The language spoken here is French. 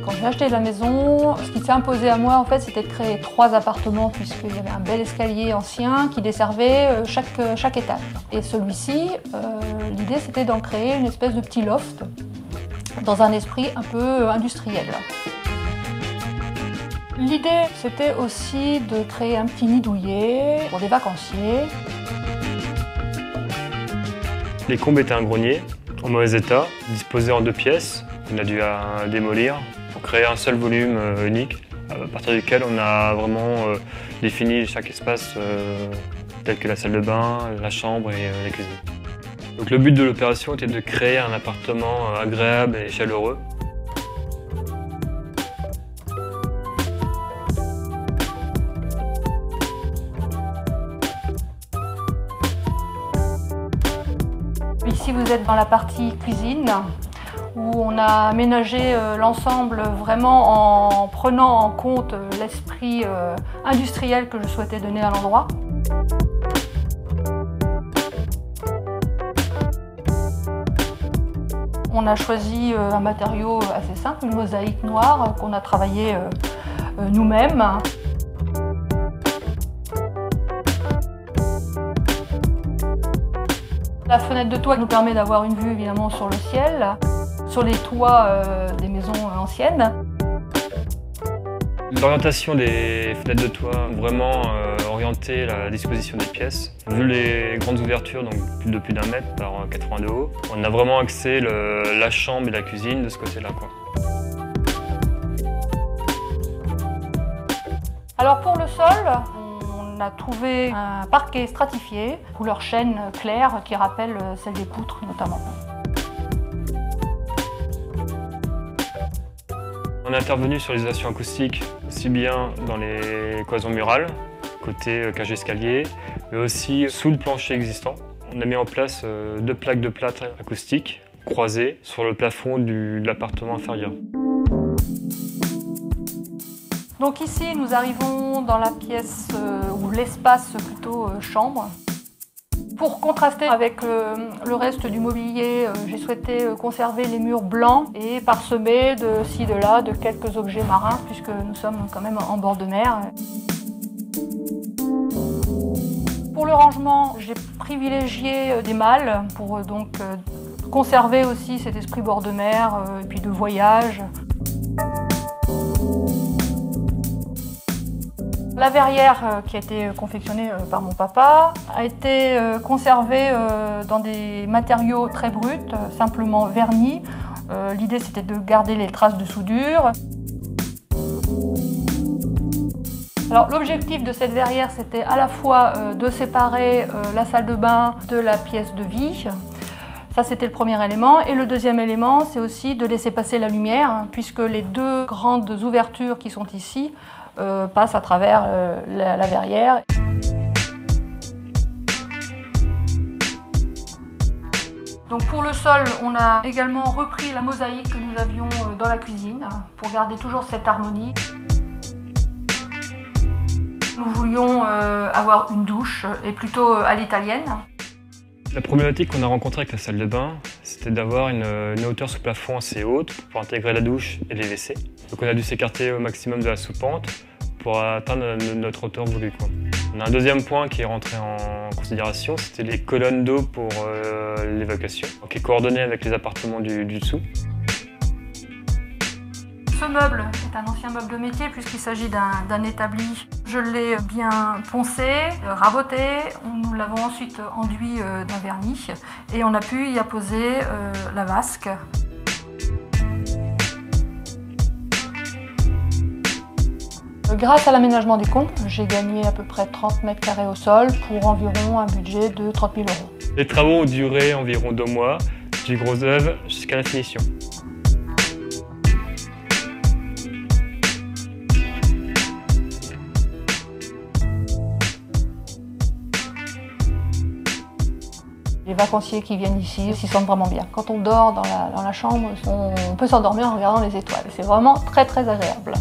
Quand j'ai acheté la maison, ce qui s'est imposé à moi, en fait, c'était de créer 3 appartements puisqu'il y avait un bel escalier ancien qui desservait chaque étage. Et celui-ci, l'idée, c'était d'en créer une espèce de petit loft dans un esprit un peu industriel. L'idée, c'était aussi de créer un petit nid douillet pour des vacanciers. Les combles étaient un grenier, en mauvais état, disposé en 2 pièces, qu'on a dû démolir pour créer un seul volume unique, à partir duquel on a vraiment défini chaque espace tel que la salle de bain, la chambre et la cuisine. Donc le but de l'opération était de créer un appartement agréable et chaleureux. Ici, vous êtes dans la partie cuisine, où on a aménagé l'ensemble vraiment en prenant en compte l'esprit industriel que je souhaitais donner à l'endroit. On a choisi un matériau assez simple, une mosaïque noire qu'on a travaillé nous-mêmes. La fenêtre de toit nous permet d'avoir une vue évidemment sur le ciel, sur les toits des maisons anciennes. L'orientation des fenêtres de toit, vraiment orienté la disposition des pièces. Vu les grandes ouvertures, donc de plus d'1 mètre par 80 de haut, on a vraiment axé la chambre et la cuisine de ce côté-là, quoi. Alors pour le sol, on a trouvé un parquet stratifié, couleur chêne claire qui rappelle celle des poutres notamment. On est intervenu sur l'isolation acoustique, aussi bien dans les cloisons murales, côté cage escalier, mais aussi sous le plancher existant. On a mis en place 2 plaques de plâtre acoustique croisées sur le plafond de l'appartement inférieur. Donc ici, nous arrivons dans la pièce, ou l'espace plutôt chambre. Pour contraster avec le reste du mobilier, j'ai souhaité conserver les murs blancs et parsemés de ci, de là, de quelques objets marins, puisque nous sommes quand même en bord de mer. Pour le rangement, j'ai privilégié des malles pour donc conserver aussi cet esprit bord de mer et puis de voyage. La verrière qui a été confectionnée par mon papa a été conservée dans des matériaux très bruts, simplement vernis. L'idée c'était de garder les traces de soudure. Alors l'objectif de cette verrière c'était à la fois de séparer la salle de bain de la pièce de vie. Ça c'était le premier élément. Et le deuxième élément c'est aussi de laisser passer la lumière puisque les 2 grandes ouvertures qui sont ici passe à travers la verrière. Donc pour le sol, on a également repris la mosaïque que nous avions dans la cuisine pour garder toujours cette harmonie. Nous voulions avoir une douche et plutôt à l'italienne. La problématique qu'on a rencontrée avec la salle de bain, c'était d'avoir une hauteur sous plafond assez haute pour intégrer la douche et les WC. Donc on a dû s'écarter au maximum de la sous-pente pour atteindre notre hauteur voulue, quoi. On a un deuxième point qui est rentré en considération, c'était les colonnes d'eau pour l'évacuation, qui est coordonné avec les appartements du dessous. Ce meuble est un ancien meuble de métier puisqu'il s'agit d'un établi. Je l'ai bien poncé, raboté, nous l'avons ensuite enduit d'un vernis et on a pu y apposer la vasque. Grâce à l'aménagement des combles, j'ai gagné à peu près 30 mètres carrés au sol pour environ un budget de 30 000 €. Les travaux ont duré environ 2 mois, du gros œuvre jusqu'à la finition. Les vacanciers qui viennent ici s'y sentent vraiment bien. Quand on dort dans la chambre, on peut s'endormir en regardant les étoiles. C'est vraiment très très agréable.